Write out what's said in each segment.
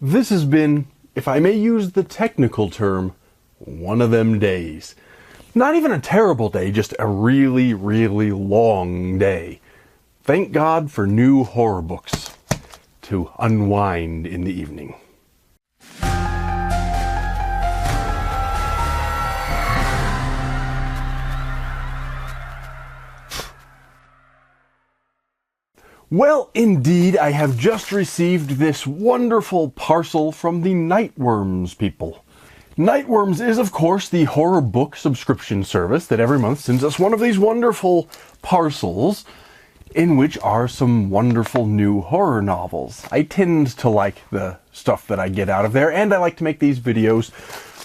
This has been, if I may use the technical term, one of them days. Not even a terrible day, just a really, really long day. Thank God for new horror books to unwind in the evening. Well, indeed, I have just received this wonderful parcel from the Nightworms people. Nightworms is, of course, the horror book subscription service that every month sends us one of these wonderful parcels in which are some wonderful new horror novels. I tend to like the stuff that I get out of there, and I like to make these videos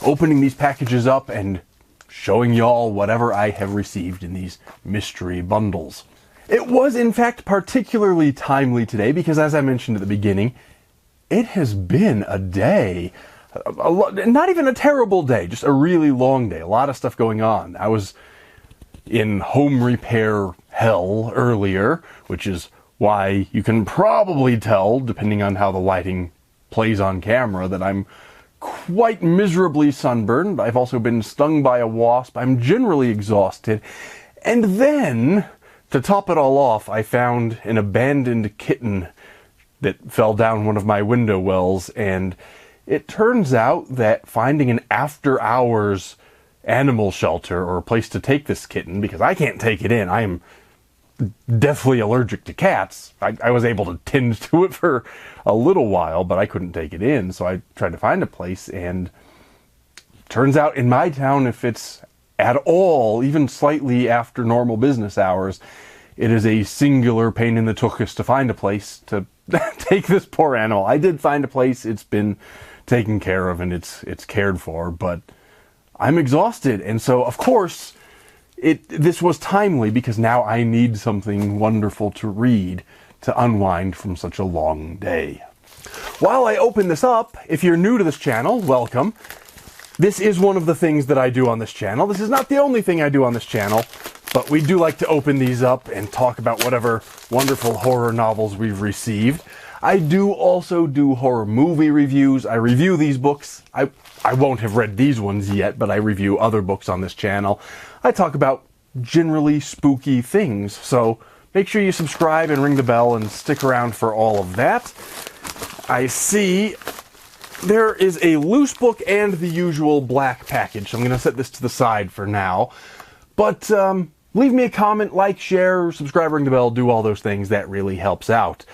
opening these packages up and showing y'all whatever I have received in these mystery bundles. It was, in fact, particularly timely today because, as I mentioned at the beginning, it has been a day. Not even a terrible day, just a really long day. A lot of stuff going on. I was in home repair hell earlier, which is why you can probably tell, depending on how the lighting plays on camera, that I'm quite miserably sunburned. I've also been stung by a wasp. I'm generally exhausted. And then, to top it all off, I found an abandoned kitten that fell down one of my window wells, and it turns out that finding an after-hours animal shelter or a place to take this kitten, because I can't take it in, I am deathly allergic to cats. I was able to tend to it for a little while, but I couldn't take it in, so I tried to find a place, and turns out in my town, if it's at all, even slightly after normal business hours, it is a singular pain in the tuchus to find a place to take this poor animal. I did find a place, it's been taken care of and it's cared for, but I'm exhausted, and so of course this was timely because now I need something wonderful to read to unwind from such a long day. While I open this up, if you're new to this channel, welcome. This is one of the things that I do on this channel. This is not the only thing I do on this channel, but we do like to open these up and talk about whatever wonderful horror novels we've received. I do also do horror movie reviews. I review these books. I won't have read these ones yet, but I review other books on this channel. I talk about generally spooky things, so make sure you subscribe and ring the bell and stick around for all of that. I see there is a loose book and the usual black package. I'm going to set this to the side for now. But leave me a comment, like, share, subscribe, ring the bell, do all those things. That really helps out.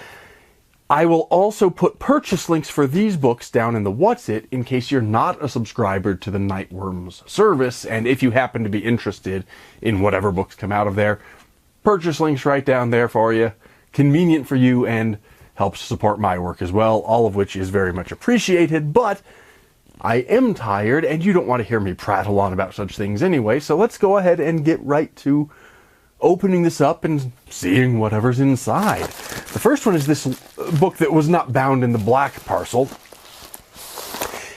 I will also put purchase links for these books down in the What's It in case you're not a subscriber to the Nightworms service, and if you happen to be interested in whatever books come out of there, purchase links right down there for you. Convenient for you and helps support my work as well, all of which is very much appreciated, but I am tired and you don't want to hear me prattle on about such things anyway, so let's go ahead and get right to opening this up and seeing whatever's inside. The first one is this book that was not bound in the black parcel.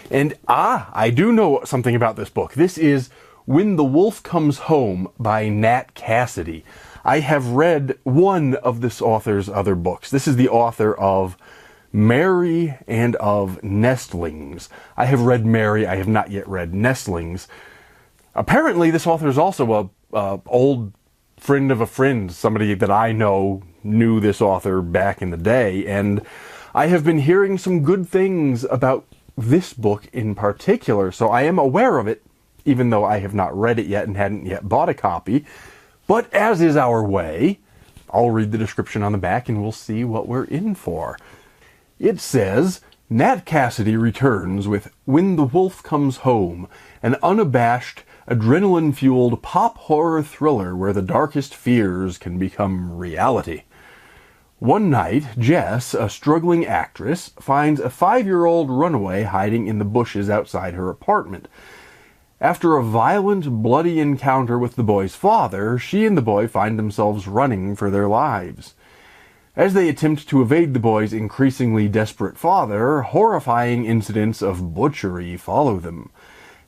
And I do know something about this book. This is When the Wolf Comes Home by Nat Cassidy. I have read one of this author's other books. This is the author of Mary and of Nestlings. I have read Mary. I have not yet read Nestlings. Apparently, this author is also a old friend of a friend, somebody that I know knew this author back in the day, and I have been hearing some good things about this book in particular, so I am aware of it, even though I have not read it yet and hadn't yet bought a copy. But as is our way, I'll read the description on the back and we'll see what we're in for. It says, Nat Cassidy returns with When the Wolf Comes Home, an unabashed, adrenaline-fueled pop horror thriller where the darkest fears can become reality. One night, Jess, a struggling actress, finds a 5-year-old runaway hiding in the bushes outside her apartment. After a violent, bloody encounter with the boy's father, she and the boy find themselves running for their lives. As they attempt to evade the boy's increasingly desperate father, horrifying incidents of butchery follow them.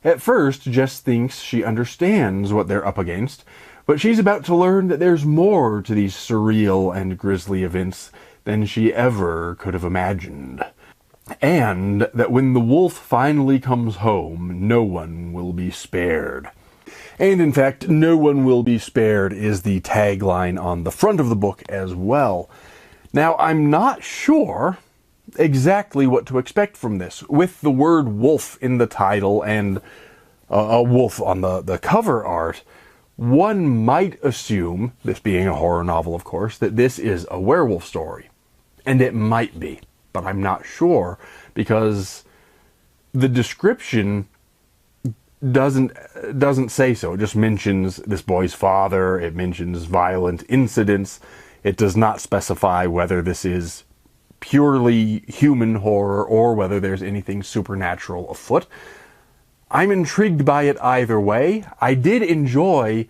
At first, Jess thinks she understands what they're up against, but she's about to learn that there's more to these surreal and grisly events than she ever could have imagined. and that when the wolf finally comes home, no one will be spared. And in fact, no one will be spared is the tagline on the front of the book as well. Now, I'm not sure exactly what to expect from this. With the word wolf in the title and a wolf on the cover art, one might assume, this being a horror novel of course, that this is a werewolf story. And it might be, but I'm not sure, because the description doesn't say so. It just mentions this boy's father, it mentions violent incidents. It does not specify whether this is purely human horror or whether there's anything supernatural afoot. I'm intrigued by it either way. I did enjoy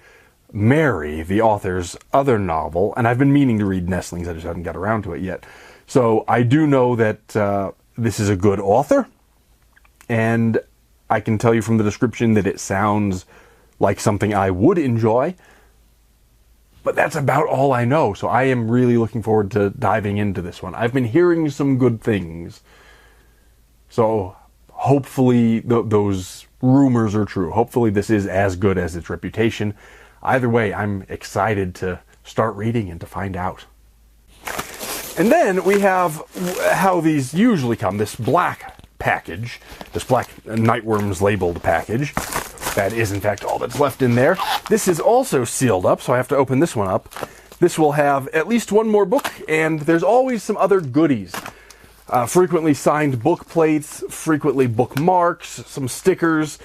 Mary, the author's other novel, and I've been meaning to read Nestlings, I just haven't got around to it yet. So I do know that this is a good author, and I can tell you from the description that it sounds like something I would enjoy, but that's about all I know, so I am really looking forward to diving into this one. I've been hearing some good things, so hopefully those rumors are true. Hopefully this is as good as its reputation. Either way, I'm excited to start reading and to find out. And then we have how these usually come, this black package, this black Nightworms labeled package. That is in fact all that's left in there. This is also sealed up, so I have to open this one up. This will have at least one more book, and there's always some other goodies. Frequently signed book plates, frequently bookmarks, some stickers,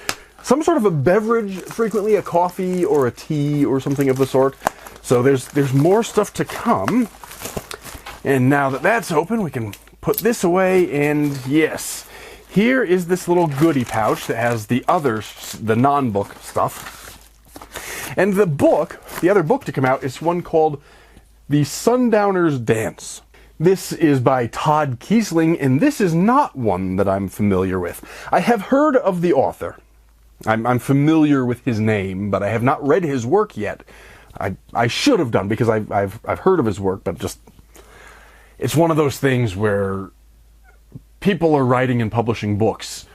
some sort of a beverage, frequently a coffee or a tea or something of the sort. So there's more stuff to come. And now that that's open, we can put this away, and yes, here is this little goodie pouch that has the non-book stuff. And the other book to come out is one called The Sundowner's Dance. This is by Todd Keisling, and this is not one that I'm familiar with. I have heard of the author. I'm familiar with his name, but I have not read his work yet. I should have done, because I've heard of his work, but just it's one of those things where people are writing and publishing books.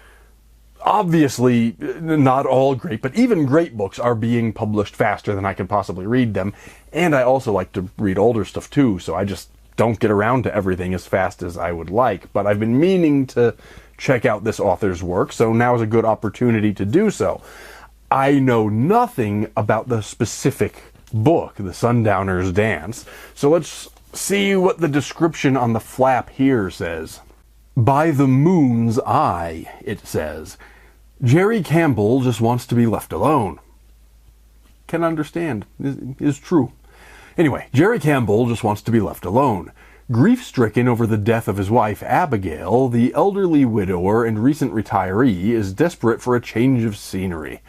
Obviously, not all great, but even great books are being published faster than I can possibly read them. And I also like to read older stuff too, so I just don't get around to everything as fast as I would like. But I've been meaning to check out this author's work, so now is a good opportunity to do so. I know nothing about the specific book, The Sundowner's Dance, so let's see what the description on the flap here says. By the moon's eye, it says, Jerry Campbell just wants to be left alone. Can understand. Is true. Anyway, Jerry Campbell just wants to be left alone. Grief-stricken over the death of his wife, Abigail, the elderly widower and recent retiree is desperate for a change of scenery.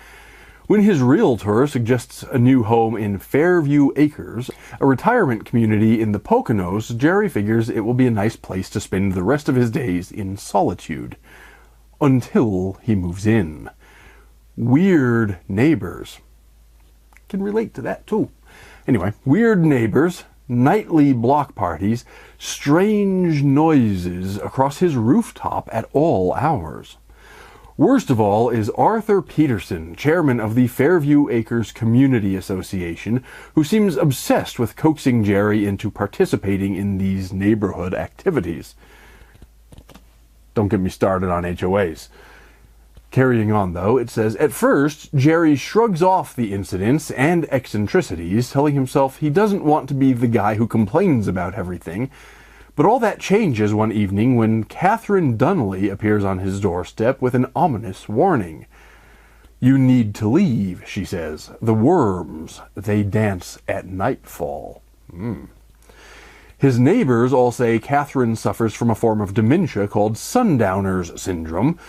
When his realtor suggests a new home in Fairview Acres, a retirement community in the Poconos, Jerry figures it will be a nice place to spend the rest of his days in solitude. Until he moves in. Weird neighbors. Can relate to that too. Anyway, weird neighbors, nightly block parties, strange noises across his rooftop at all hours. Worst of all is Arthur Peterson, chairman of the Fairview Acres Community Association, who seems obsessed with coaxing Jerry into participating in these neighborhood activities. Don't get me started on HOAs. Carrying on, though, it says, at first, Jerry shrugs off the incidents and eccentricities, telling himself he doesn't want to be the guy who complains about everything. But all that changes one evening when Catherine Donnelly appears on his doorstep with an ominous warning. You need to leave, she says. The worms, they dance at nightfall. His neighbors all say Catherine suffers from a form of dementia called Sundowner's syndrome.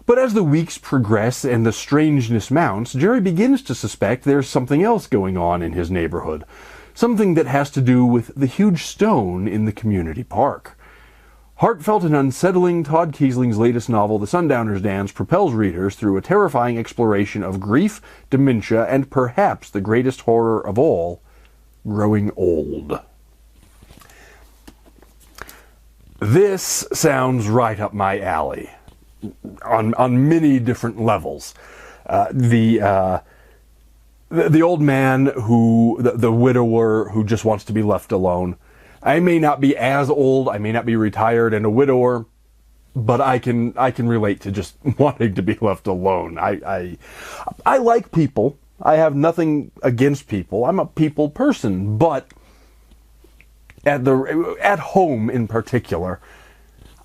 But as the weeks progress and the strangeness mounts, Jerry begins to suspect there's something else going on in his neighborhood. Something that has to do with the huge stone in the community park. Heartfelt and unsettling, Todd Keesling's latest novel, The Sundowner's Dance, propels readers through a terrifying exploration of grief, dementia, and perhaps the greatest horror of all, growing old. This sounds right up my alley on many different levels. The old man the widower who just wants to be left alone. I may not be as old, I may not be retired and a widower, but I can relate to just wanting to be left alone. I like people. I have nothing against people. I'm a people person, but at home in particular,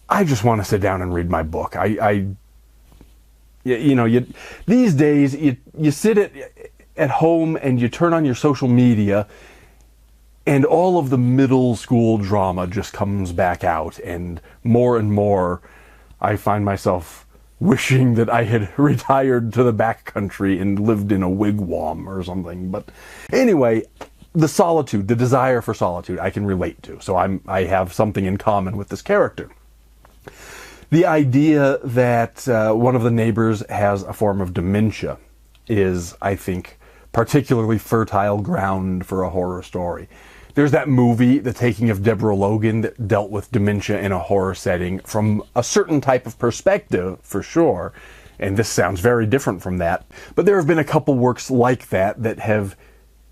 I just want to sit down and read my book. These days you sit at home and you turn on your social media, and all of the middle school drama just comes back out, and more I find myself wishing that I had retired to the backcountry and lived in a wigwam or something. But anyway, the solitude, the desire for solitude, I can relate to. So I have something in common with this character. The idea that one of the neighbors has a form of dementia is, I think, particularly fertile ground for a horror story. There's that movie, The Taking of Deborah Logan, that dealt with dementia in a horror setting from a certain type of perspective, for sure. And this sounds very different from that. But there have been a couple works like that have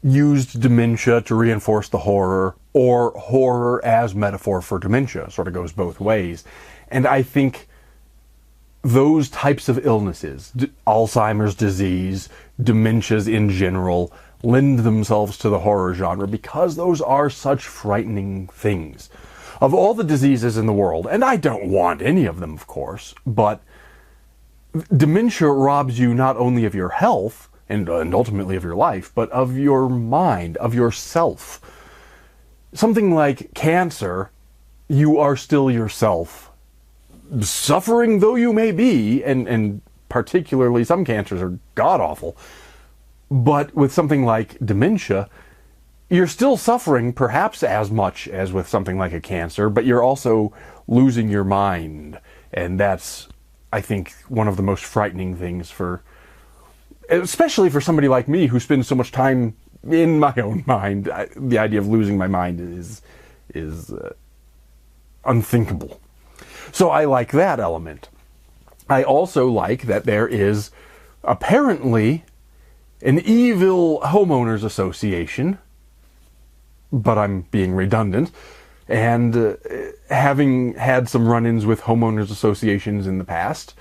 used dementia to reinforce the horror, or horror as metaphor for dementia. Sort of goes both ways. And I think those types of illnesses, Alzheimer's disease, dementias in general, lend themselves to the horror genre because those are such frightening things. Of all the diseases in the world, and I don't want any of them, of course, but dementia robs you not only of your health and ultimately of your life, but of your mind, of yourself. Something like cancer, you are still yourself. Suffering though you may be, and particularly some cancers are god-awful, but with something like dementia, you're still suffering perhaps as much as with something like a cancer, but you're also losing your mind. And that's, I think, one of the most frightening things especially for somebody like me who spends so much time in my own mind. The idea of losing my mind is unthinkable. So I like that element. I also like that there is apparently an evil homeowners association, but I'm being redundant, and having had some run-ins with homeowners associations in the past,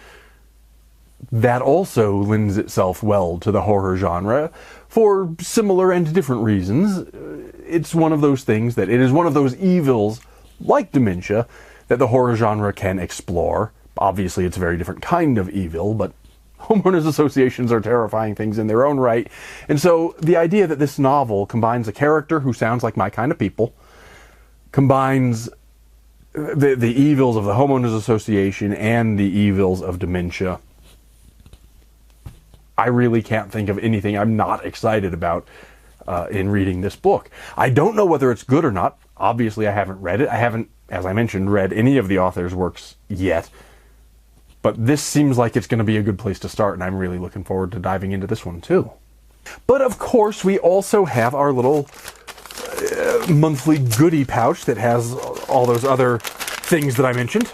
that also lends itself well to the horror genre for similar and different reasons. It's one of those things that it is one of those evils, like dementia, that the horror genre can explore. Obviously, it's a very different kind of evil, but homeowners associations are terrifying things in their own right. And so the idea that this novel combines a character who sounds like my kind of people, combines the evils of the homeowners association and the evils of dementia, I really can't think of anything I'm not excited about in reading this book. I don't know whether it's good or not. Obviously, I haven't read it. I haven't, as I mentioned, read any of the author's works yet. But this seems like it's going to be a good place to start, and I'm really looking forward to diving into this one, too. But, of course, we also have our little monthly goodie pouch that has all those other things that I mentioned.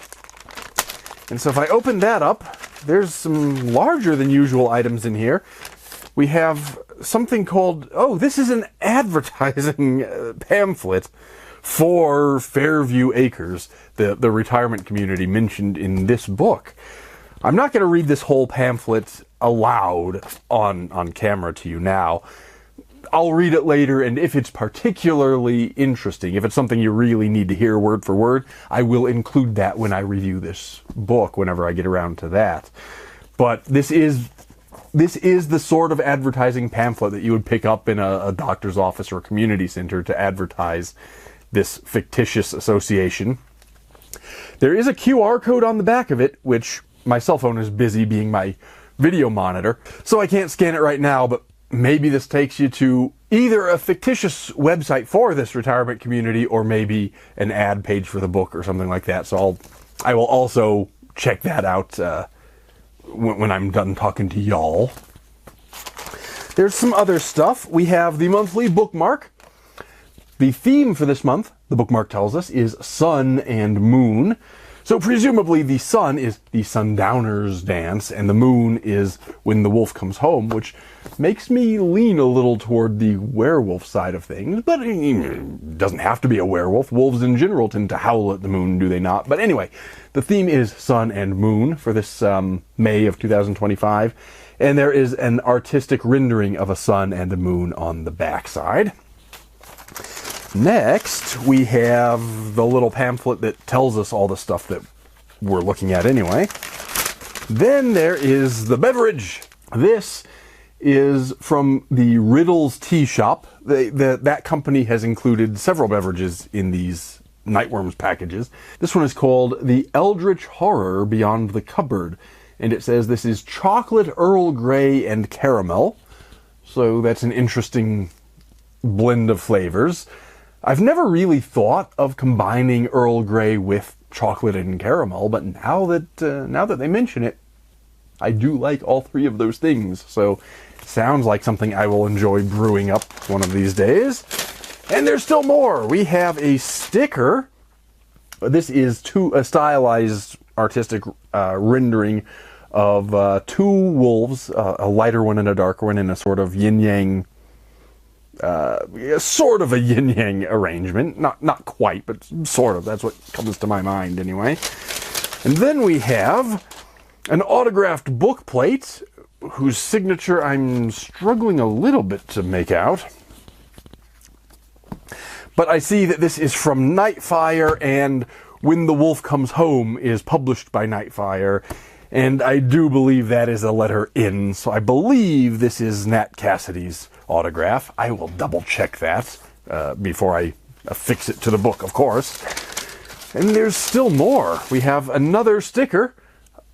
And so if I open that up, there's some larger than usual items in here. We have something called, this is an advertising pamphlet for Fairview Acres, the retirement community mentioned in this book. I'm not going to read this whole pamphlet aloud on camera to you now. I'll read it later, and if it's particularly interesting, if it's something you really need to hear word for word, I will include that when I review this book, whenever I get around to that. But this is the sort of advertising pamphlet that you would pick up in a doctor's office or a community center to advertise this fictitious association. There is a QR code on the back of it, which my cell phone is busy being my video monitor, so I can't scan it right now, but maybe this takes you to either a fictitious website for this retirement community or maybe an ad page for the book or something like that. So I will also check that out when I'm done talking to y'all. There's some other stuff. We have the monthly bookmark. The theme for this month, the bookmark tells us, is sun and moon. So presumably the sun is the Sundowner's Dance, and the moon is When the Wolf Comes Home, which makes me lean a little toward the werewolf side of things. But it doesn't have to be a werewolf. Wolves in general tend to howl at the moon, do they not? But anyway, the theme is sun and moon for this May of 2025. And there is an artistic rendering of a sun and a moon on the backside. Next, we have the little pamphlet that tells us all the stuff that we're looking at anyway. Then there is the beverage. This is from the Riddles Tea Shop. That company has included several beverages in these Nightworms packages. This one is called The Eldritch Horror Beyond the Cupboard. And it says this is chocolate, Earl Grey, and caramel. So that's an interesting blend of flavors. I've never really thought of combining Earl Grey with chocolate and caramel, but now that they mention it, I do like all three of those things. So sounds like something I will enjoy brewing up one of these days. And there's still more. We have a sticker. This is a stylized artistic rendering of two wolves, a lighter one and a darker one, in a sort of yin-yang, sort of a yin-yang arrangement. Not quite, but sort of. That's what comes to my mind anyway. And then we have an autographed book plate whose signature I'm struggling a little bit to make out. But I see that this is from Nightfire, and When the Wolf Comes Home is published by Nightfire. And I do believe that is a letter N, so I believe this is Nat Cassidy's autograph. I will double check that before I affix it to the book, of course. And there's still more. We have another sticker,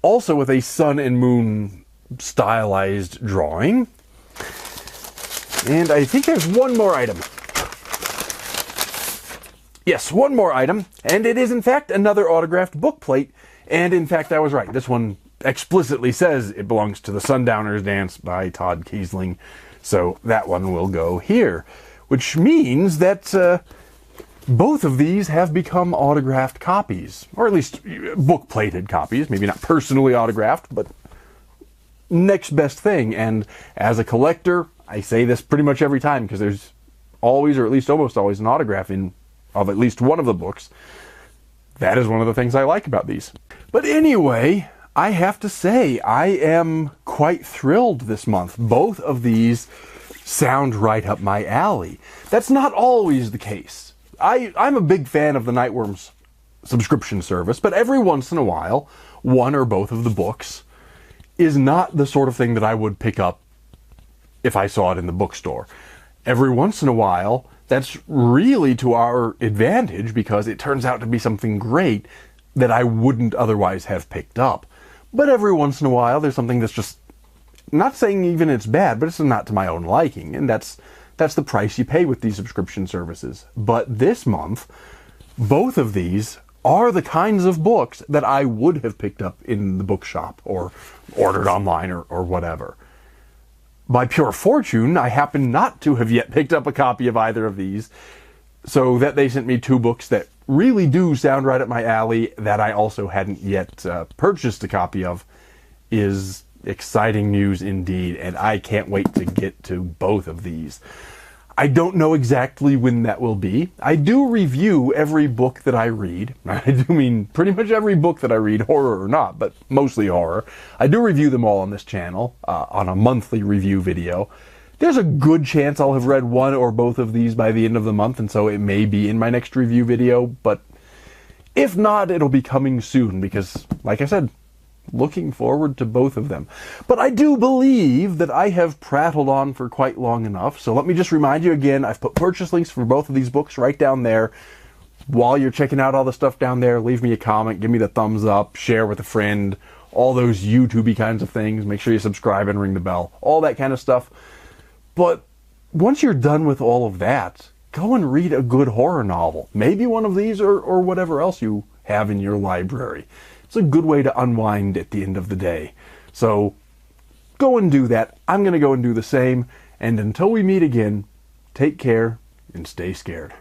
also with a sun and moon stylized drawing. And I think there's one more item. Yes, one more item, and it is in fact another autographed book plate. And in fact, I was right. This one explicitly says it belongs to The Sundowner's Dance by Todd Kiesling. So that one will go here, which means that both of these have become autographed copies, or at least book-plated copies. Maybe not personally autographed, but next best thing. And as a collector, I say this pretty much every time because there's always, or at least almost always, an autograph of at least one of the books. That is one of the things I like about these. But anyway, I have to say, I am quite thrilled this month. Both of these sound right up my alley. That's not always the case. I'm a big fan of the Nightworms subscription service, but every once in a while, one or both of the books is not the sort of thing that I would pick up if I saw it in the bookstore. Every once in a while, that's really to our advantage because it turns out to be something great that I wouldn't otherwise have picked up. But every once in a while, there's something that's just, not saying even it's bad, but it's not to my own liking. And that's the price you pay with these subscription services. But this month, both of these are the kinds of books that I would have picked up in the bookshop or ordered online or whatever. By pure fortune, I happen not to have yet picked up a copy of either of these, so that they sent me two books that really do sound right up my alley that I also hadn't yet purchased a copy of is exciting news indeed, and I can't wait to get to both of these. I don't know exactly when that will be. I do review every book that I read. I do mean pretty much every book that I read, horror or not, but mostly horror. I do review them all on this channel, on a monthly review video. There's a good chance I'll have read one or both of these by the end of the month, and so it may be in my next review video, but if not, it'll be coming soon because, like I said, looking forward to both of them. But I do believe that I have prattled on for quite long enough, so let me just remind you again, I've put purchase links for both of these books right down there. While you're checking out all the stuff down there, leave me a comment, give me the thumbs up, share with a friend, all those YouTube-y kinds of things. Make sure you subscribe and ring the bell, all that kind of stuff. But once you're done with all of that, go and read a good horror novel. Maybe one of these or whatever else you have in your library. It's a good way to unwind at the end of the day. So go and do that. I'm going to go and do the same. And until we meet again, take care and stay scared.